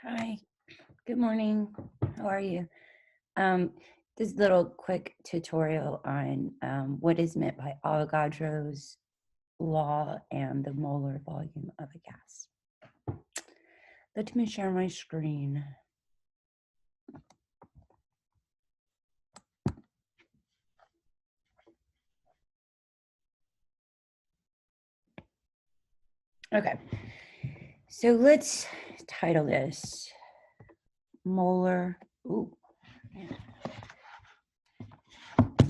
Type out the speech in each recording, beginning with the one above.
Hi, good morning. How are you? Um, this little quick tutorial on what is meant by Avogadro's law and the molar volume of a gas. Let me share my screen. Okay, so let's title this Molar. Ooh, man.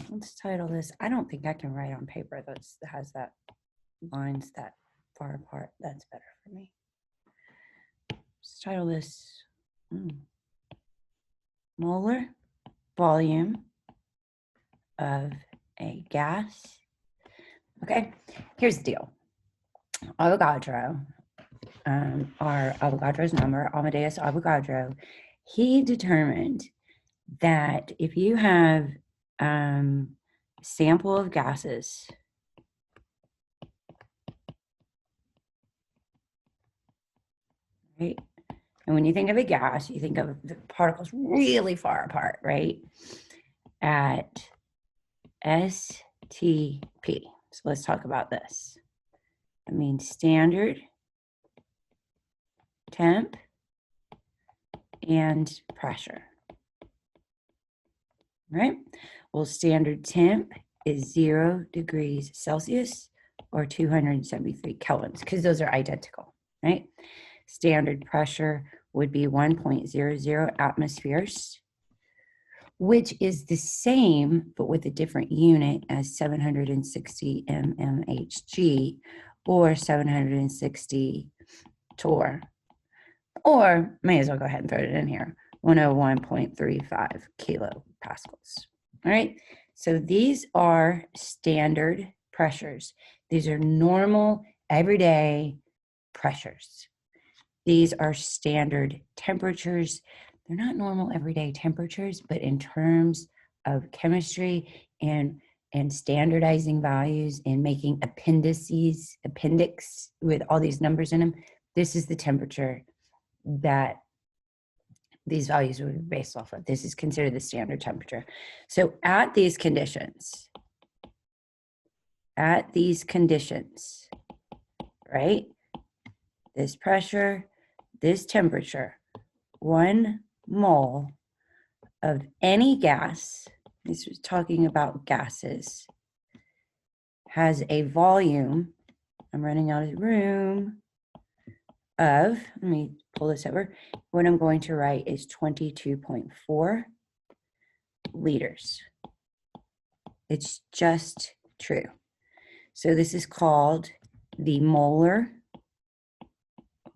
Let's title this. I don't think I can write on paper that has that lines that far apart. That's better for me. Let's title this Molar Volume of a gas. Okay, here's the deal. Avogadro, our Avogadro's number, Amadeus Avogadro, he determined that if you have a sample of gases, right? And when you think of a gas, you think of the particles really far apart, right? At STP. So let's talk about this. I mean, standard temp and pressure, right? Well, standard temp is 0 degrees Celsius or 273 kelvins, because those are identical, right? Standard pressure would be 1.00 atmospheres, which is the same, but with a different unit as 760 mmHg or 760 torr. Or may as well go ahead and throw it in here, 101.35 kilopascals. All right, so these are standard pressures. These are normal, everyday pressures. These are standard temperatures. They're not normal, everyday temperatures, but in terms of chemistry and standardizing values and making appendix with all these numbers in them, this is the temperature that these values would be based off of. This is considered the standard temperature. So at these conditions, right, this pressure, this temperature, 1 mole of any gas, this was talking about gases, has a volume, I'm running out of room, of, let me pull this over, what I'm going to write is 22.4 liters. It's just true. So this is called the molar,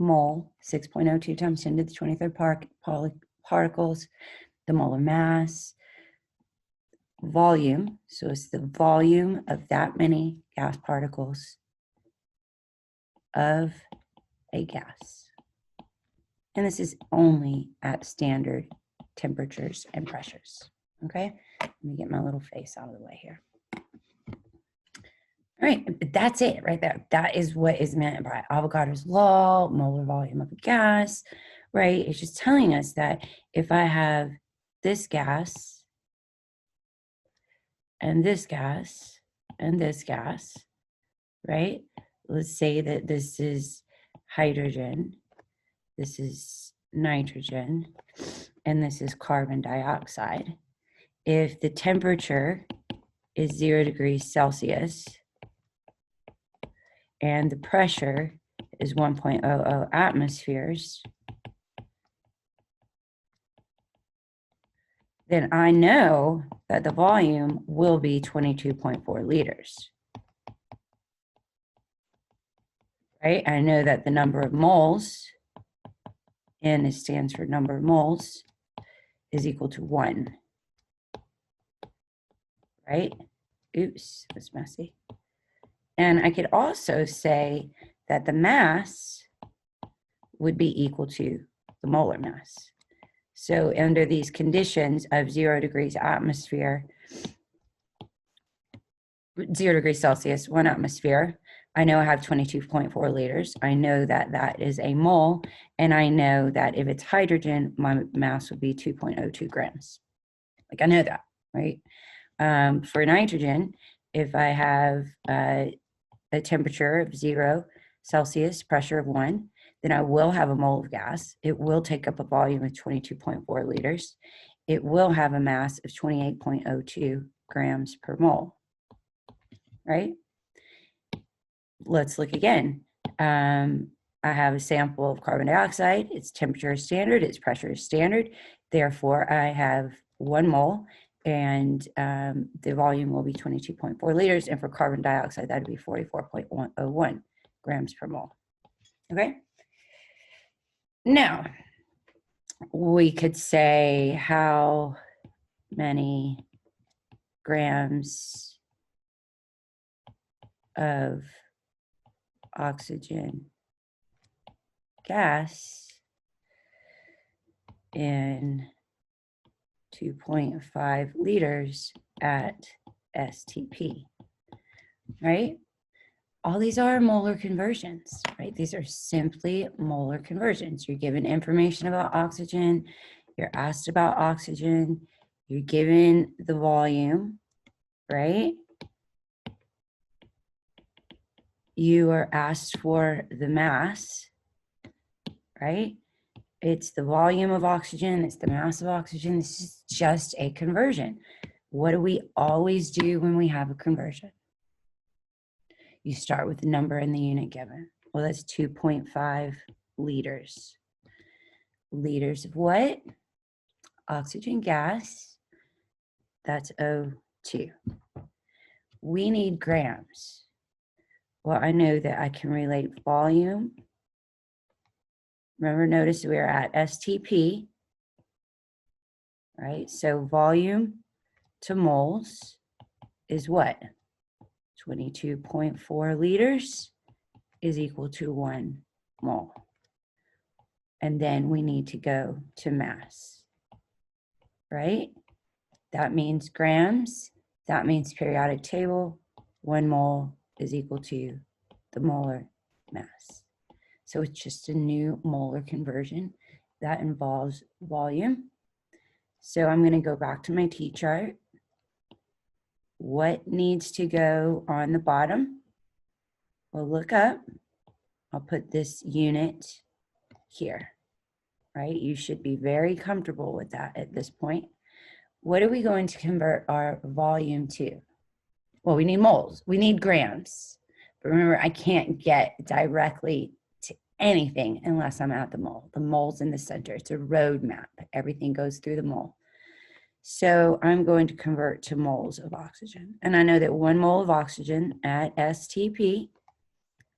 mole, 6.02 times 10 to the 23rd particles, the molar mass, volume, so it's the volume of that many gas particles of a gas. And this is only at standard temperatures and pressures. Okay, let me get my little face out of the way here. All right, that's it right there. That is what is meant by Avogadro's law, molar volume of a gas, right? It's just telling us that if I have this gas and this gas and this gas, right? Let's say that this is hydrogen, this is nitrogen, and this is carbon dioxide. If the temperature is 0 degrees Celsius and the pressure is 1.00 atmospheres, then I know that the volume will be 22.4 liters. Right? I know that the number of moles, N stands for number of moles, is equal to 1. Right? Oops, that's messy. And I could also say that the mass would be equal to the molar mass. So under these conditions of 0 degrees atmosphere, 0 degrees Celsius, 1 atmosphere, I know I have 22.4 liters. I know that that is a mole, And I know that if it's hydrogen, my mass would be 2.02 grams. Like I know that, right? For nitrogen, if I have a temperature of 0 Celsius, pressure of 1, then I will have a mole of gas. It will take up a volume of 22.4 liters. It will have a mass of 28.02 grams per mole, right? Let's look again. I have a sample of carbon dioxide. Its temperature is standard, its pressure is standard. Therefore, I have 1 mole, and the volume will be 22.4 liters. And for carbon dioxide, that would be 44.01 grams per mole. Okay. Now, we could say how many grams of oxygen gas in 2.5 liters at STP, right? All these are molar conversions, right? These are simply molar conversions. You're given information about oxygen, you're asked about oxygen, you're given the volume, right? You are asked for the mass, right? It's the volume of oxygen, it's the mass of oxygen. This is just a conversion. What do we always do when we have a conversion? You start with the number and the unit given. Well, that's 2.5 liters. Liters of what? Oxygen gas. That's O2. We need grams. Well, I know that I can relate volume. Remember, notice we're at STP, right? So volume to moles is what? 22.4 liters is equal to 1 mole. And then we need to go to mass, right? That means grams, that means periodic table, 1 mole is equal to the molar mass. So it's just a new molar conversion that involves volume. So I'm going to go back to my T-chart. What needs to go on the bottom? We'll look up. I'll put this unit here, right? You should be very comfortable with that at this point. What are we going to convert our volume to? Well, we need moles. We need grams. But remember, I can't get directly to anything unless I'm at the mole. The mole's in the center. It's a roadmap. Everything goes through the mole. So I'm going to convert to moles of oxygen. And I know that 1 mole of oxygen at STP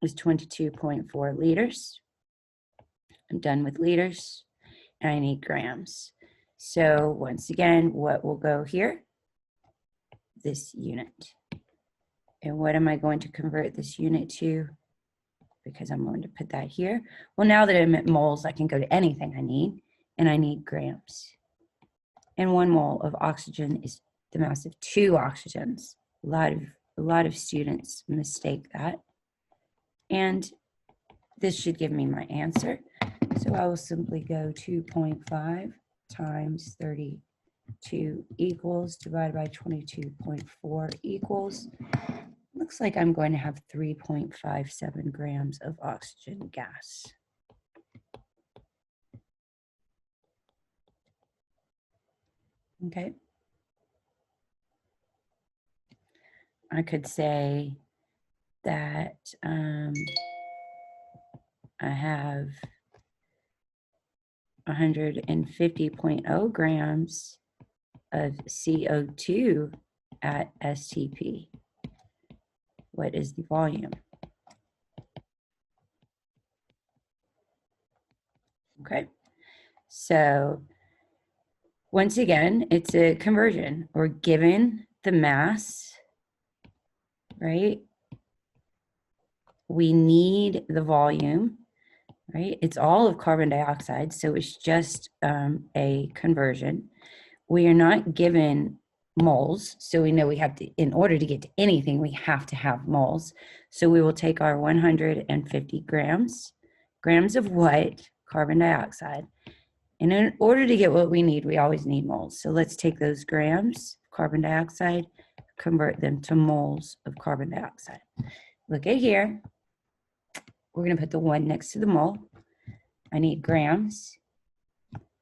is 22.4 liters. I'm done with liters, and I need grams. So once again, what will go here? This unit. And what am I going to convert this unit to? Because I'm going to put that here. Well, now that I'm at moles, I can go to anything I need, and I need grams. And 1 mole of oxygen is the mass of 2 oxygens. A lot of students mistake that. And this should give me my answer. So I will simply go 2.5 times 32 equals, divided by 22.4 equals. Looks like I'm going to have 3.57 grams of oxygen gas. Okay. I could say that I have 150.0 grams of CO2 at STP. What is the volume? Okay, so once again, it's a conversion. We're given the mass, right? We need the volume, right? It's all of carbon dioxide, so it's just a conversion. We are not given moles, so we know we have to, in order to get to anything, we have to have moles. So we will take our 150 grams. Grams of what? carbon dioxide. And in order to get what we need, we always need moles. So let's take those grams of carbon dioxide, convert them to moles of carbon dioxide. Look at here. We're going to put the 1 next to the mole. I need grams.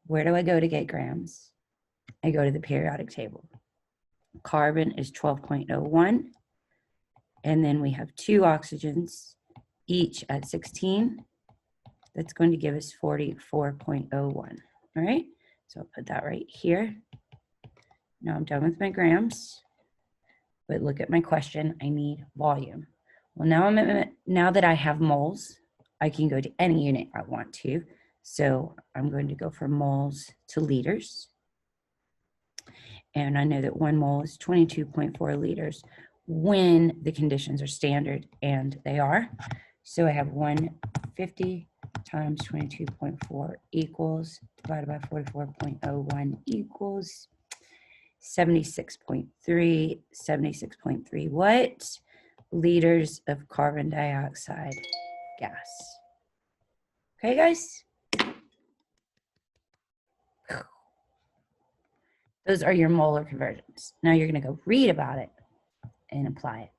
Where do I go to get grams? I go to the periodic table. Carbon is 12.01. And then we have 2 oxygens, each at 16. That's going to give us 44.01. All right, so I'll put that right here. Now I'm done with my grams. But look at my question, I need volume. Well, now that I have moles, I can go to any unit I want to. So I'm going to go from moles to liters. And I know that 1 mole is 22.4 liters when the conditions are standard, and they are. So I have 150 times 22.4 equals, divided by 44.01 equals 76.3 what? Liters of carbon dioxide gas. Okay, guys? Those are your molar conversions. Now you're going to go read about it and apply it.